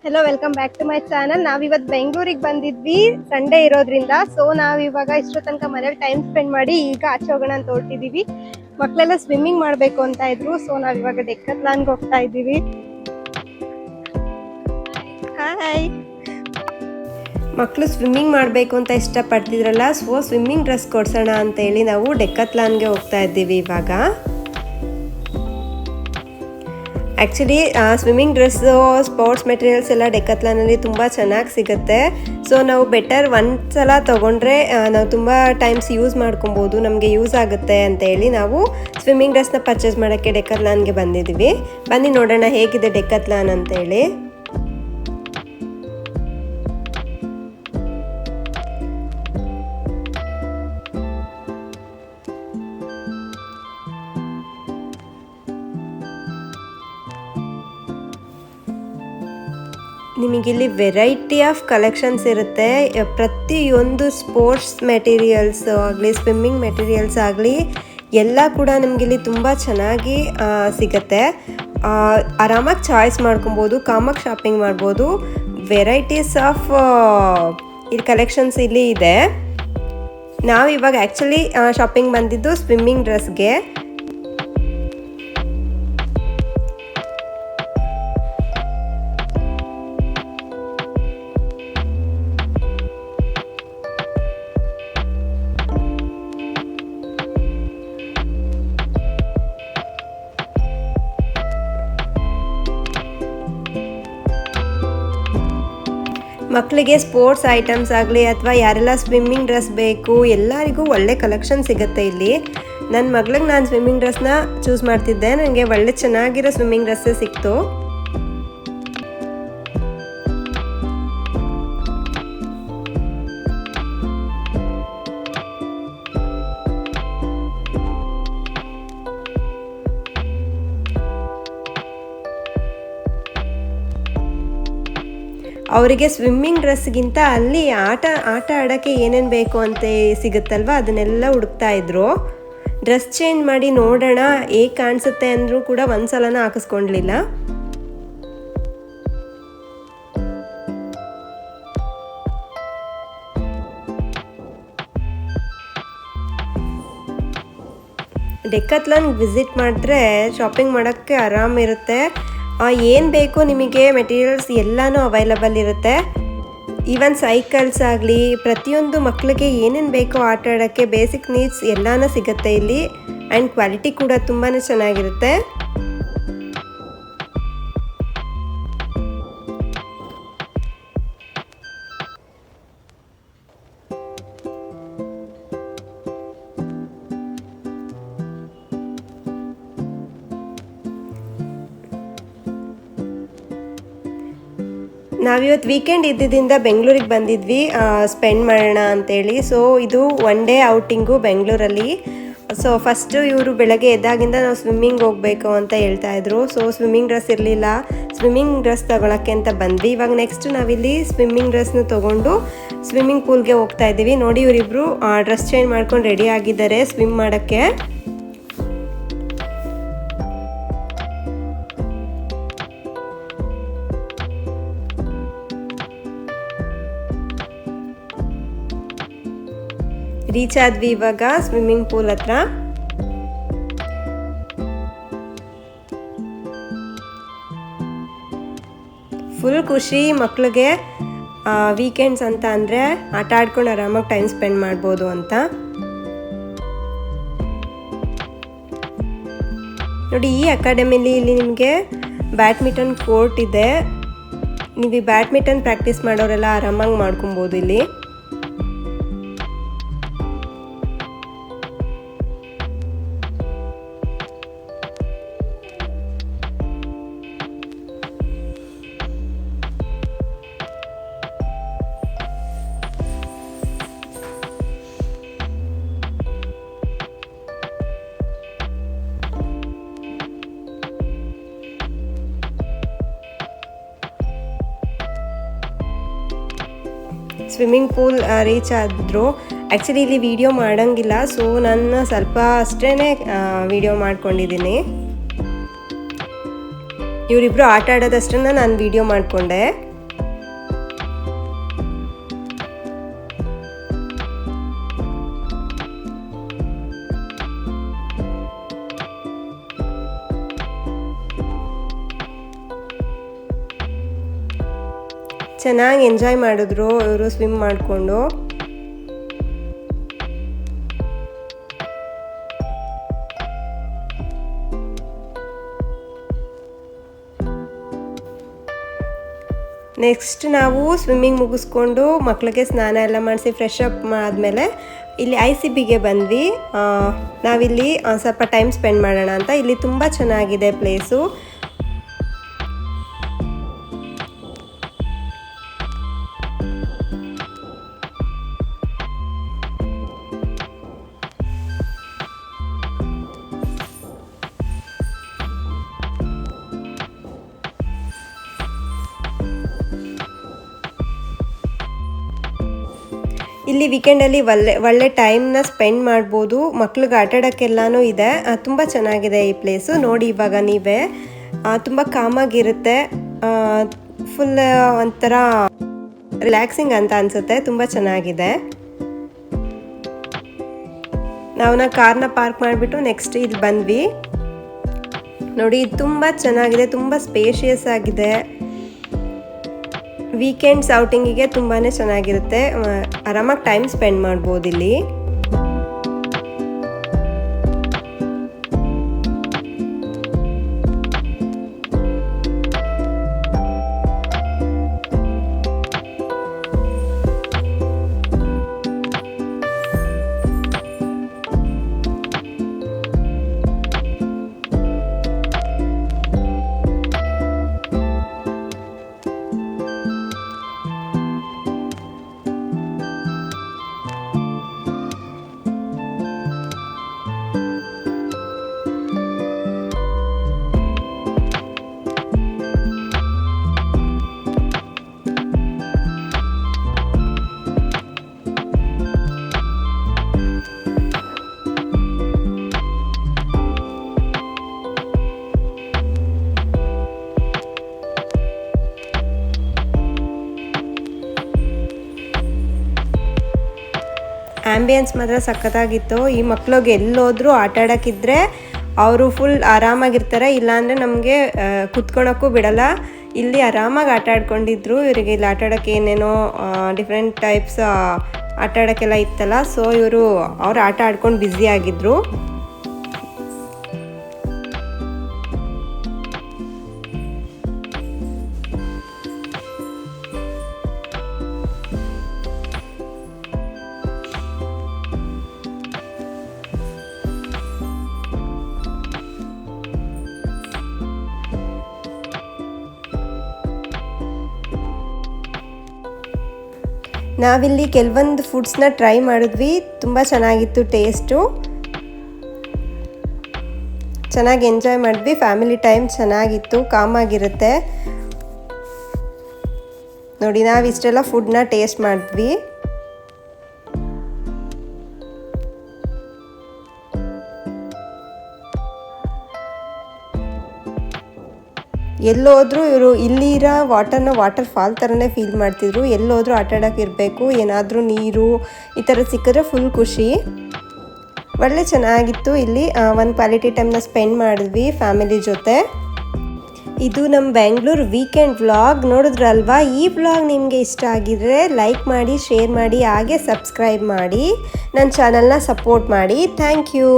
Hello welcome back to my channel. ನಾವಿವತ್ತು ಬೆಂಗಳೂರಿಗೆ ಬಂದಿದ್ವಿ ಸಂಡೇ ಇರೋದ್ರಿಂದ. ಸೊ ನಾವಿವಾಗ ಇಷ್ಟೋ ತನಕ ಮನೇಲಿ ಟೈಮ್ ಸ್ಪೆಂಡ್ ಮಾಡಿ ಈಗ ಆಚೆ ಹೋಗೋಣ ಅಂತ ಹೊರಟಿದ್ದೀವಿ. ಮಕ್ಕಳೆಲ್ಲ ಸ್ವಿಮ್ಮಿಂಗ್ ಮಾಡಬೇಕು ಅಂತ ಇದ್ರು. ಸೊ ನಾವಿವಾಗ ಡೆಕ್ಕತ್ಲಾನ್ಗೆ ಹೋಗ್ತಾ ಇದ್ದೀವಿ. ಹಾಯ್. ಮಕ್ಕಳು ಸ್ವಿಮ್ಮಿಂಗ್ ಮಾಡಬೇಕು ಅಂತ ಇಷ್ಟಪಡ್ತಿದ್ರಲ್ಲ, ಸೊ ಸ್ವಿಮ್ಮಿಂಗ್ ಡ್ರೆಸ್ ಕೊಡ್ಸೋಣ ಅಂತೇಳಿ ನಾವು ಡೆಕ್ಕತ್ಲಾನ್ಗೆ ಹೋಗ್ತಾ ಇದ್ದೀವಿ ಇವಾಗ. Actually swimming dress, sports materials ಎಲ್ಲ ಡೆಕ್ಕತ್ಲಾನಲ್ಲಿ ತುಂಬ ಚೆನ್ನಾಗಿ ಸಿಗುತ್ತೆ. ಸೊ ನಾವು ಬೆಟರ್ ಒಂದು ಸಲ ತೊಗೊಂಡ್ರೆ ನಾವು ತುಂಬ ಟೈಮ್ಸ್ ಯೂಸ್ ಮಾಡ್ಕೊಬೋದು, ನಮಗೆ ಯೂಸ್ ಆಗುತ್ತೆ ಅಂತೇಳಿ ನಾವು ಸ್ವಿಮ್ಮಿಂಗ್ ಡ್ರೆಸ್ನ ಪರ್ಚೇಸ್ ಮಾಡೋಕ್ಕೆ ಡೆಕ್ಕತ್ಲಾನ್ಗೆ ಬಂದಿದ್ದೀವಿ. ಬನ್ನಿ ನೋಡೋಣ ಹೇಗಿದೆ ಡೆಕ್ಕತ್ಲಾನ್ ಅಂತೇಳಿ. ನಿಮಗಿಲ್ಲಿ ವೆರೈಟಿ ಆಫ್ ಕಲೆಕ್ಷನ್ಸ್ ಇರುತ್ತೆ. ಪ್ರತಿಯೊಂದು ಸ್ಪೋರ್ಟ್ಸ್ ಮೆಟೀರಿಯಲ್ಸ್ ಆಗಲಿ, ಸ್ವಿಮ್ಮಿಂಗ್ ಮೆಟೀರಿಯಲ್ಸ್ ಆಗಲಿ, ಎಲ್ಲ ಕೂಡ ನಿಮಗಿಲ್ಲಿ ತುಂಬ ಚೆನ್ನಾಗಿ ಸಿಗುತ್ತೆ. ಆರಾಮಾಗಿ ಚಾಯ್ಸ್ ಮಾಡ್ಕೊಬೋದು, ಕಾಮಾಗಿ ಶಾಪಿಂಗ್ ಮಾಡ್ಬೋದು. ವೆರೈಟೀಸ್ ಆಫ್ ಇಲ್ಲಿ ಕಲೆಕ್ಷನ್ಸ್ ಇಲ್ಲಿ ಇದೆ. ನಾವಿವಾಗ ಆ್ಯಕ್ಚುಲಿ ಶಾಪಿಂಗ್ ಬಂದಿದ್ದು ಸ್ವಿಮ್ಮಿಂಗ್ ಡ್ರೆಸ್ಗೆ. ಮಕ್ಕಳಿಗೆ ಸ್ಪೋರ್ಟ್ಸ್ ಐಟಮ್ಸ್ ಆಗಲಿ ಅಥವಾ ಯಾರೆಲ್ಲ ಸ್ವಿಮ್ಮಿಂಗ್ ಡ್ರೆಸ್ ಬೇಕು, ಎಲ್ಲರಿಗೂ ಒಳ್ಳೆ ಕಲೆಕ್ಷನ್ ಸಿಗುತ್ತೆ ಇಲ್ಲಿ. ನನ್ನ ಮಗಳಿಗೆ ನಾನು ಸ್ವಿಮ್ಮಿಂಗ್ ಡ್ರೆಸ್ನ ಚೂಸ್ ಮಾಡ್ತಿದ್ದೆ, ನನಗೆ ಒಳ್ಳೆ ಚೆನ್ನಾಗಿರೋ ಸ್ವಿಮ್ಮಿಂಗ್ ಡ್ರೆಸ್ಸೇ ಸಿಕ್ತು. ಅವರಿಗೆ ಸ್ವಿಮ್ಮಿಂಗ್ ಡ್ರೆಸ್ಗಿಂತ ಅಲ್ಲಿ ಆಟ ಆಡೋಕ್ಕೆ ಏನೇನು ಬೇಕು ಅಂತ ಸಿಗುತ್ತಲ್ವ, ಅದನ್ನೆಲ್ಲ ಹುಡುಕ್ತಾ ಇದ್ರು. ಡ್ರೆಸ್ ಚೇಂಜ್ ಮಾಡಿ ನೋಡೋಣ ಹೇಗೆ ಕಾಣಿಸುತ್ತೆ ಅಂದರೂ ಕೂಡ ಒಂದು ಸಲನ ಹಾಕಿಸ್ಕೊಂಡ್ಲಿಲ್ಲ. ಡೆಕ್ಕತ್ಲಾನ್ ವಿಸಿಟ್ ಮಾಡಿದ್ರೆ ಶಾಪಿಂಗ್ ಮಾಡೋಕ್ಕೆ ಆರಾಮಿರುತ್ತೆ. ಏನು ಬೇಕು ನಿಮಗೆ ಮೆಟೀರಿಯಲ್ಸ್ ಎಲ್ಲನೂ ಅವೈಲಬಲ್ ಇರುತ್ತೆ. ಈವನ್ ಸೈಕಲ್ಸ್ ಆಗಲಿ, ಪ್ರತಿಯೊಂದು ಮಕ್ಕಳಿಗೆ ಏನೇನು ಬೇಕೋ ಆಟ ಆಡೋಕ್ಕೆ ಬೇಸಿಕ್ ನೀಡ್ಸ್ ಎಲ್ಲನೂ ಸಿಗುತ್ತೆ ಇಲ್ಲಿ. ಆ್ಯಂಡ್ ಕ್ವಾಲಿಟಿ ಕೂಡ ತುಂಬಾ ಚೆನ್ನಾಗಿರುತ್ತೆ. ನಾವಿವತ್ತು ವೀಕೆಂಡ್ ಇದ್ದಿದ್ದರಿಂದ ಬೆಂಗಳೂರಿಗೆ ಬಂದಿದ್ವಿ ಸ್ಪೆಂಡ್ ಮಾಡೋಣ ಅಂತೇಳಿ. ಸೊ ಇದು ಒನ್ ಡೇ ಔಟಿಂಗು ಬೆಂಗಳೂರಲ್ಲಿ. ಸೊ ಫಸ್ಟು ಇವರು ಬೆಳಗ್ಗೆ ಎದ್ದಾಗಿಂದ ನಾವು ಸ್ವಿಮ್ಮಿಂಗ್ ಹೋಗಬೇಕು ಅಂತ ಹೇಳ್ತಾಯಿದ್ರು. ಸೊ ಸ್ವಿಮ್ಮಿಂಗ್ ಡ್ರೆಸ್ ಇರಲಿಲ್ಲ, ಸ್ವಿಮ್ಮಿಂಗ್ ಡ್ರೆಸ್ ತೊಗೊಳಕ್ಕೆ ಅಂತ ಬಂದ್ವಿ. ಇವಾಗ ನೆಕ್ಸ್ಟ್ ನಾವಿಲ್ಲಿ ಸ್ವಿಮ್ಮಿಂಗ್ ಡ್ರೆಸ್ನ ತೊಗೊಂಡು ಸ್ವಿಮ್ಮಿಂಗ್ ಪೂಲ್ಗೆ ಹೋಗ್ತಾ ಇದ್ದೀವಿ. ನೋಡಿ ಇವರಿಬ್ಬರು ಡ್ರೆಸ್ ಚೇಂಜ್ ಮಾಡ್ಕೊಂಡು ರೆಡಿ ಆಗಿದ್ದಾರೆ ಸ್ವಿಮ್ ಮಾಡೋಕ್ಕೆ. ರೀಚ್ ಆದ್ವಿ ಇವಾಗ ಸ್ವಿಮ್ಮಿಂಗ್ ಪೂಲ್ ಹತ್ರ. ಫುಲ್ ಖುಷಿ ಮಕ್ಕಳಿಗೆ. ವೀಕೆಂಡ್ಸ್ ಅಂತ ಅಂದರೆ ಆಟ ಆಡ್ಕೊಂಡು ಆರಾಮಾಗಿ ಟೈಮ್ ಸ್ಪೆಂಡ್ ಮಾಡ್ಬೋದು ಅಂತ. ನೋಡಿ ಈ ಅಕಾಡೆಮಿಲಿ ಇಲ್ಲಿ ನಿಮಗೆ ಬ್ಯಾಡ್ಮಿಂಟನ್ ಕೋರ್ಟ್ ಇದೆ. ನೀವು ಈ ಬ್ಯಾಡ್ಮಿಂಟನ್ ಪ್ರಾಕ್ಟೀಸ್ ಮಾಡೋರೆಲ್ಲ ಆರಾಮಾಗಿ ಮಾಡ್ಕೊಬೋದು ಇಲ್ಲಿ. ಸ್ವಿಮ್ಮಿಂಗ್ ಪೂಲ್ ರೀಚ್ ಆದರು. ಆ್ಯಕ್ಚುಲಿ ಇಲ್ಲಿ ವಿಡಿಯೋ ಮಾಡೋಂಗಿಲ್ಲ, ಸೊ ನಾನು ಸ್ವಲ್ಪ ಅಷ್ಟೇ ವಿಡಿಯೋ ಮಾಡ್ಕೊಂಡಿದ್ದೀನಿ. ಇವರಿಬ್ಬರು ಆಟ ಆಡೋದಷ್ಟನ್ನು ನಾನು ವಿಡಿಯೋ ಮಾಡಿಕೊಂಡೆ. ಚೆನ್ನಾಗಿ ಎಂಜಾಯ್ ಮಾಡಿದ್ರು ಇವರು ಸ್ವಿಮ್ ಮಾಡಿಕೊಂಡು. ನೆಕ್ಸ್ಟ್ ನಾವು ಸ್ವಿಮ್ಮಿಂಗ್ ಮುಗಿಸ್ಕೊಂಡು ಮಕ್ಕಳಿಗೆ ಸ್ನಾನ ಎಲ್ಲ ಮಾಡಿಸಿ ಫ್ರೆಶ್ ಅಪ್ ಆದಮೇಲೆ ಇಲ್ಲಿ ICBಗೆ ಬಂದ್ವಿ. ನಾವಿಲ್ಲಿ ಸ್ವಲ್ಪ ಟೈಮ್ ಸ್ಪೆಂಡ್ ಮಾಡೋಣ ಅಂತ. ಇಲ್ಲಿ ತುಂಬ ಚೆನ್ನಾಗಿದೆ ಪ್ಲೇಸು. ಇಲ್ಲಿ ವೀಕೆಂಡಲ್ಲಿ ಒಳ್ಳೆ ಟೈಮ್ನ ಸ್ಪೆಂಡ್ ಮಾಡ್ಬೋದು. ಮಕ್ಳಿಗೆ ಆಟ ಆಡೋಕ್ಕೆಲ್ಲನೂ ಇದೆ. ತುಂಬ ಚೆನ್ನಾಗಿದೆ ಈ ಪ್ಲೇಸು. ನೋಡಿ ಇವಾಗ ನೀವೇ ತುಂಬ ಕಾಮಾಗಿರುತ್ತೆ. ಫುಲ್ ಒಂಥರ ರಿಲ್ಯಾಕ್ಸಿಂಗ್ ಅಂತ ಅನಿಸುತ್ತೆ. ತುಂಬ ಚೆನ್ನಾಗಿದೆ. ನಾವು ಕಾರ್ನ ಪಾರ್ಕ್ ಮಾಡಿಬಿಟ್ಟು ನೆಕ್ಸ್ಟ್ ಇಲ್ಲಿ ಬಂದ್ವಿ. ನೋಡಿ ಇದು ತುಂಬ ಚೆನ್ನಾಗಿದೆ, ತುಂಬ ಸ್ಪೇಷಿಯಸ್ ಆಗಿದೆ. ವೀಕೆಂಡ್ಸ್ ಔಟಿಂಗಿಗೆ ತುಂಬಾ ಚೆನ್ನಾಗಿರುತ್ತೆ. ಆರಾಮಾಗಿ ಟೈಮ್ ಸ್ಪೆಂಡ್ ಮಾಡ್ಬೋದು ಇಲ್ಲಿ. ಆ್ಯಂಬಿಯನ್ಸ್ ಮಾತ್ರ ಸಖತ್ತಾಗಿತ್ತು. ಈ ಮಕ್ಳಿಗೆ ಎಲ್ಲೋದ್ರೂ ಆಟ ಆಡೋಕ್ಕಿದ್ರೆ ಅವರು ಫುಲ್ ಆರಾಮಾಗಿರ್ತಾರೆ. ಇಲ್ಲಾಂದರೆ ನಮಗೆ ಕುತ್ಕೊಳಕ್ಕೂ ಬಿಡಲ್ಲ. ಇಲ್ಲಿ ಆರಾಮಾಗಿ ಆಟ ಆಡ್ಕೊಂಡಿದ್ರು. ಇವರಿಗೆ ಇಲ್ಲಿ ಆಟ ಆಡೋಕ್ಕೆ ಏನೇನೋ ಡಿಫ್ರೆಂಟ್ ಟೈಪ್ಸ್ ಆಟ ಆಡೋಕ್ಕೆಲ್ಲ ಇತ್ತಲ್ಲ. ಸೊ ಅವ್ರು ಆಟ ಆಡ್ಕೊಂಡು ಬ್ಯುಸಿ ಆಗಿದ್ರು. ನಾವಿಲ್ಲಿ ಕೆಲವೊಂದು ಫುಡ್ಸ್ನ ಟ್ರೈ ಮಾಡಿದ್ವಿ. ತುಂಬ ಚೆನ್ನಾಗಿತ್ತು ಟೇಸ್ಟು. ಚೆನ್ನಾಗಿ ಎಂಜಾಯ್ ಮಾಡಿದ್ವಿ. ಫ್ಯಾಮಿಲಿ ಟೈಮ್ ಚೆನ್ನಾಗಿತ್ತು, ಕಾಮಾಗಿರುತ್ತೆ. ನೋಡಿ ನಾವಿಷ್ಟೆಲ್ಲ ಫುಡ್ನ ಟೇಸ್ಟ್ ಮಾಡಿದ್ವಿ. ಎಲ್ಲೋದ್ರೂ ಇವರು ಇಲ್ಲಿರೋ ವಾಟರ್ ಫಾಲ್ ಥರನೇ ಫೀಲ್ ಮಾಡ್ತಿದ್ರು. ಎಲ್ಲೋದ್ರೂ ಆಟ ಆಡೋಕೆ ಇರಬೇಕು, ಏನಾದರೂ ನೀರು ಈ ಥರ ಸಿಕ್ಕಿದ್ರೆ ಫುಲ್ ಖುಷಿ. ಒಳ್ಳೆ ಚೆನ್ನಾಗಿತ್ತು. ಇಲ್ಲಿ ಒಂದು ಕ್ವಾಲಿಟಿ ಟೈಮ್ನ ಸ್ಪೆಂಡ್ ಮಾಡಿದ್ವಿ ಫ್ಯಾಮಿಲಿ ಜೊತೆ. ಇದು ನಮ್ಮ ಬೆಂಗಳೂರು ವೀಕೆಂಡ್ ವ್ಲಾಗ್ ನೋಡಿದ್ರಲ್ವಾ. ಈ ವ್ಲಾಗ್ ನಿಮಗೆ ಇಷ್ಟ ಆಗಿದ್ರೆ ಲೈಕ್ ಮಾಡಿ, ಶೇರ್ ಮಾಡಿ, ಹಾಗೆ ಸಬ್ಸ್ಕ್ರೈಬ್ ಮಾಡಿ, ನನ್ನ ಚಾನಲ್ನ ಸಪೋರ್ಟ್ ಮಾಡಿ. Thank you.